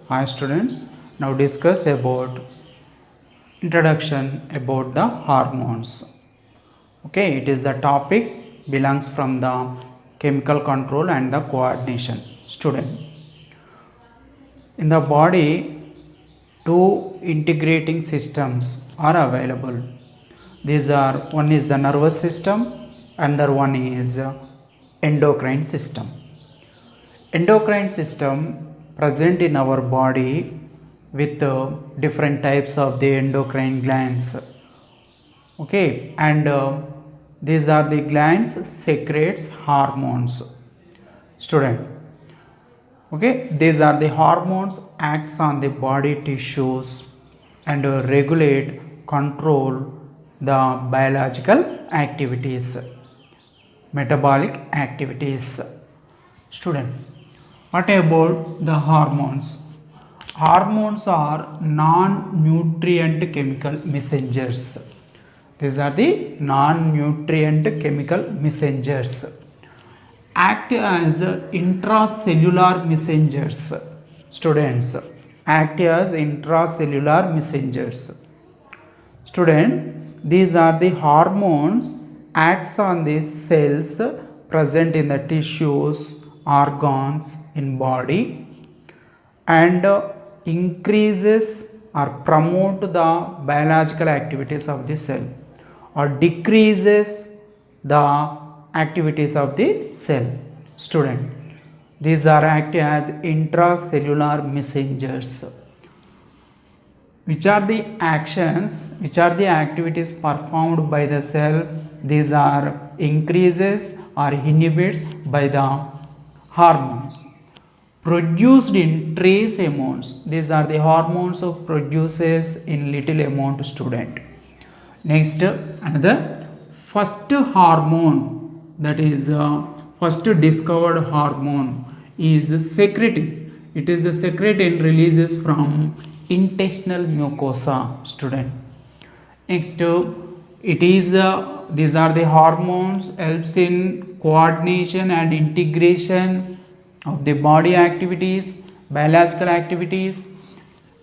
Hi students, now discuss about introduction about the hormones. Okay, it is the topic belongs from the chemical control and the coordination. Student, in the body, two integrating systems are available. These are one is the nervous system, another one is endocrine system. Endocrine system present in our body with different types of the endocrine glands. Okay, and these are the glands secretes hormones. Student, okay, these are the hormones acts on the body tissues and regulate control the biological activities, metabolic activities. Student, what about the hormones? Hormones are non-nutrient chemical messengers. These are the non-nutrient chemical messengers. Act as intracellular messengers. Students, act as intracellular messengers. Student, these are the hormones acts on the cells present in the tissues, organs in body and increases or promote the biological activities of the cell or decreases the activities of the cell. Student, these are acting as intracellular messengers. Which are the actions, which are the activities performed by the cell? These are increases or inhibits by the hormones produced in trace amounts. These are the hormones of produces in little amount. Student, next another first hormone, that is first discovered hormone is secretin. It is the secretin releases from intestinal mucosa. Student, next it is these are the hormones helps in coordination and integration of the body activities, biological activities.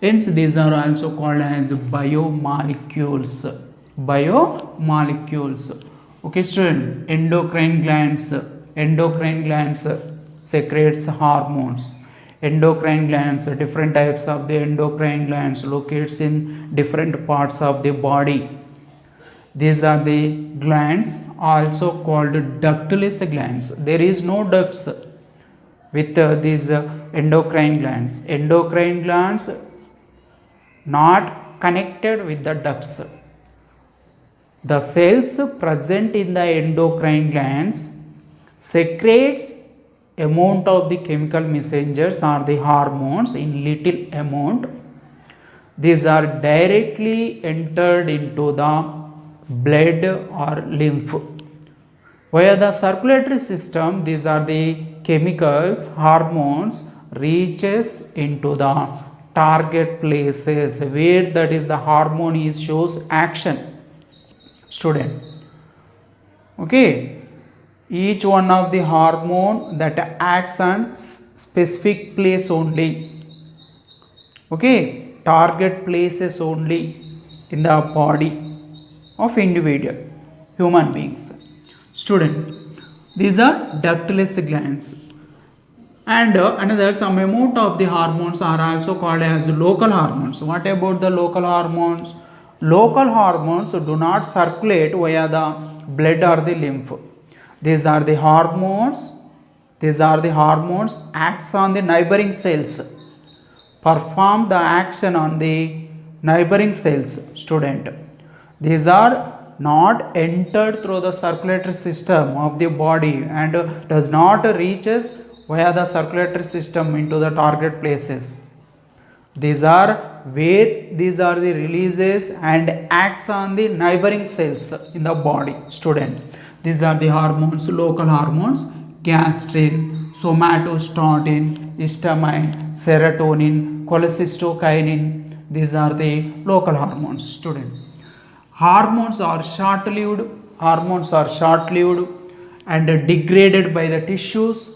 Hence, these are also called as biomolecules. Biomolecules. Okay, student. Endocrine glands secretes hormones. Endocrine glands, different types of the endocrine glands locates in different parts of the body. These are the glands also called ductless glands. There is no ducts with these endocrine glands. Endocrine glands not connected with the ducts. The cells present in the endocrine glands secretes amount of the chemical messengers or the hormones in little amount. These are directly entered into the blood or lymph. Via the circulatory system, these are the chemicals, hormones reaches into the target places where that is the hormone is shows action. Student, okay, each one of the hormone that acts on specific place only. Okay, target places only in the body of individual human beings. Student, these are ductless glands and another some amount of the hormones are also called as local hormones. What about the local hormones? Local hormones do not circulate via the blood or the lymph. These are the hormones acts on the neighboring cells, perform the action on the neighboring cells. Student, these are not entered through the circulatory system of the body and does not reaches via the circulatory system into the target places. These are the releases and acts on the neighboring cells in the body. Student, these are the hormones, local hormones: gastrin, somatostatin, histamine, serotonin, cholecystokinin. These are the local hormones. Student, hormones are short-lived and degraded by the tissues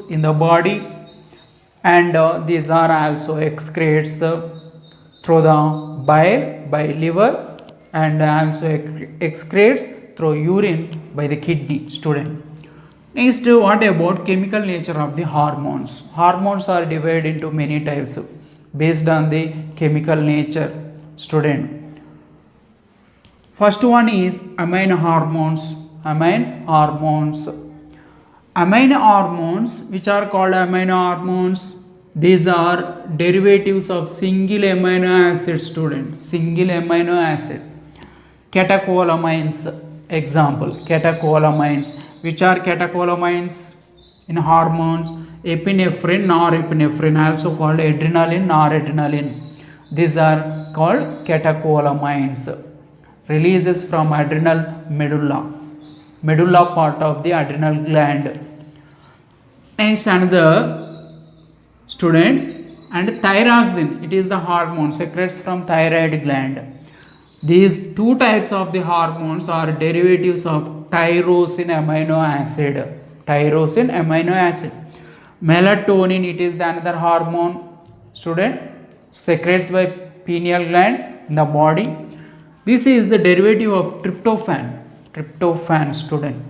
in the body and these are also excretes through the bile by liver, and also excretes through urine by the kidney, student. Next, what about chemical nature of the hormones? Hormones are divided into many types based on the chemical nature, student. First one is amino hormones. Amino hormones. Amino hormones, which are called amino hormones, these are derivatives of single amino acid, student. Single amino acid. Catecholamines, example, catecholamines. Which are catecholamines in hormones? Epinephrine, norepinephrine, also called adrenaline, noradrenaline. These are called catecholamines. Releases from adrenal medulla part of the adrenal gland. Next, another, student, and thyroxine, it is the hormone secretes from thyroid gland. These two types of the hormones are derivatives of tyrosine amino acid. Tyrosine amino acid. Melatonin, it is the another hormone, student, secretes by pineal gland in the body. This is the derivative of tryptophan, student.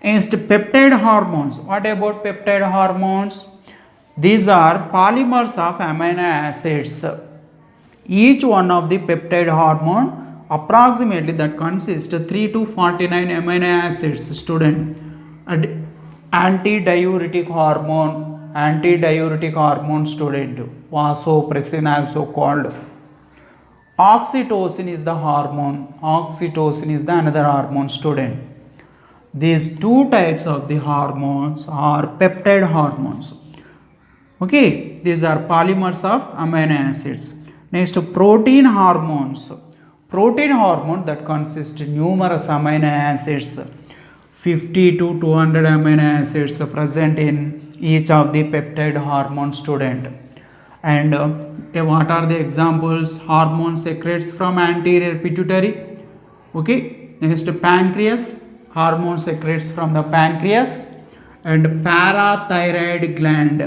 Next, peptide hormones. What about peptide hormones? These are polymers of amino acids. Each one of the peptide hormone approximately that consists 3 to 49 amino acids, student. Antidiuretic hormone, student. Vasopressin, also called. Oxytocin is the hormone. Oxytocin is the another hormone, student. These two types of the hormones are peptide hormones. Okay, these are polymers of amino acids. Next, protein hormones. Protein hormone that consists numerous amino acids, 50 to 200 amino acids present in each of the peptide hormone, student. And what are the examples? Hormone secretes from anterior pituitary. Okay, next, pancreas. Hormone secretes from the pancreas. And parathyroid gland.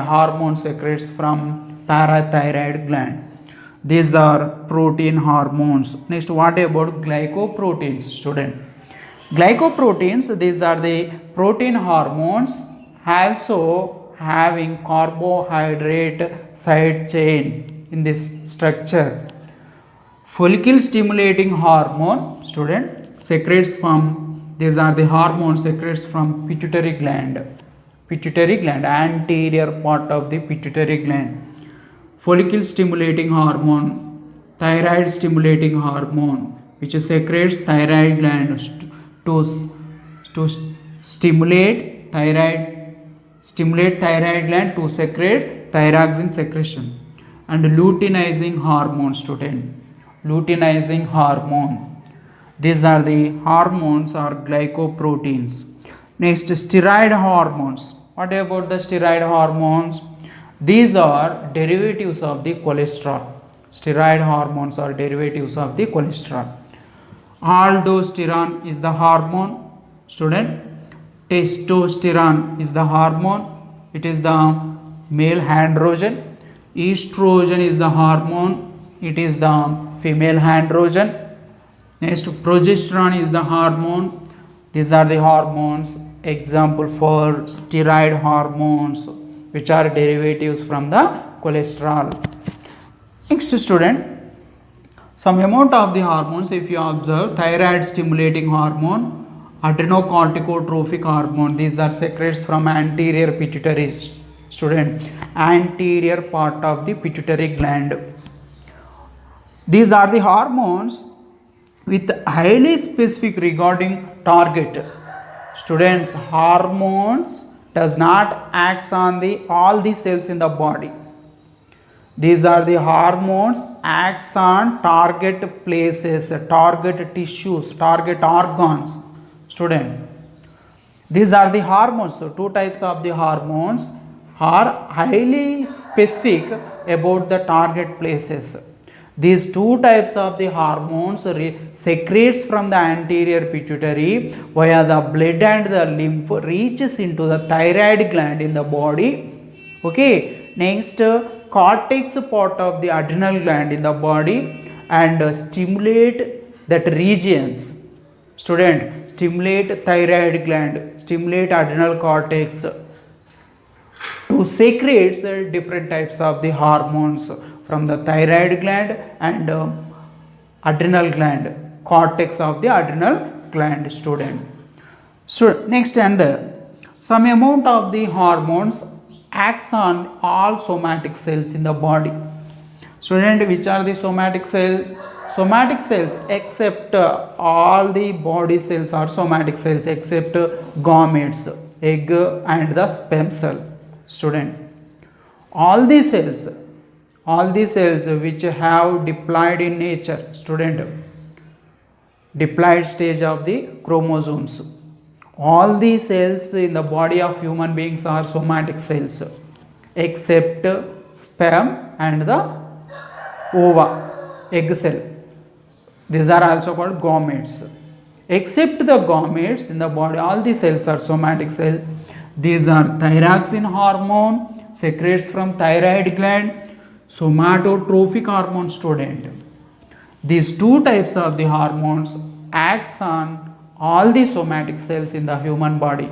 Hormone secretes from parathyroid gland. These are protein hormones. Next, what about glycoproteins, student? Glycoproteins, these are the protein hormones also having carbohydrate side chain in this structure. Follicle stimulating hormone, student, secretes from, these are the hormones secretes from pituitary gland, anterior part of the pituitary gland. Follicle stimulating hormone, thyroid stimulating hormone, which secretes thyroid gland to stimulate thyroid gland to secrete thyroxine secretion. And luteinizing hormone, student. Luteinizing hormone. These are the hormones or glycoproteins. Next, steroid hormones. What about the steroid hormones? These are derivatives of the cholesterol. Steroid hormones are derivatives of the cholesterol. Aldosterone is the hormone, student. Testosterone is the hormone. It is the male androgen. Estrogen is the hormone. It is the female androgen. Next, progesterone is the hormone. These are the hormones. Example for steroid hormones, which are derivatives from the cholesterol. Next, student, some amount of the hormones, if you observe, thyroid stimulating hormone, adrenocorticotropic hormone, these are secretes from anterior pituitary, student, anterior part of the pituitary gland. These are the hormones with highly specific regarding target. Students, hormones does not act on the all the cells in the body. These are the hormones acts on target places, target tissues, target organs. Student, these are the hormones. So two types of the hormones are highly specific about the target places. These two types of the hormones secretes from the anterior pituitary via the blood and the lymph reaches into the thyroid gland in the body. Okay, next cortex part of the adrenal gland in the body and stimulate that regions. Student, stimulate thyroid gland, stimulate adrenal cortex to secrete different types of the hormones from the thyroid gland and adrenal gland, cortex of the adrenal gland. Student, so next, and some amount of the hormones acts on all somatic cells in the body. Student, which are the somatic cells? Somatic cells, except all the body cells are somatic cells except gametes, egg and the sperm cell. Student, all the cells which have diploid in nature. Student, diploid stage of the chromosomes, all the cells in the body of human beings are somatic cells except sperm and the ova, egg cell. These are also called gametes. Except the gametes in the body, all the cells are somatic cell. These are thyroxine hormone secretes from thyroid gland, somatotrophic hormone. Student, these two types of the hormones acts on all the somatic cells in the human body.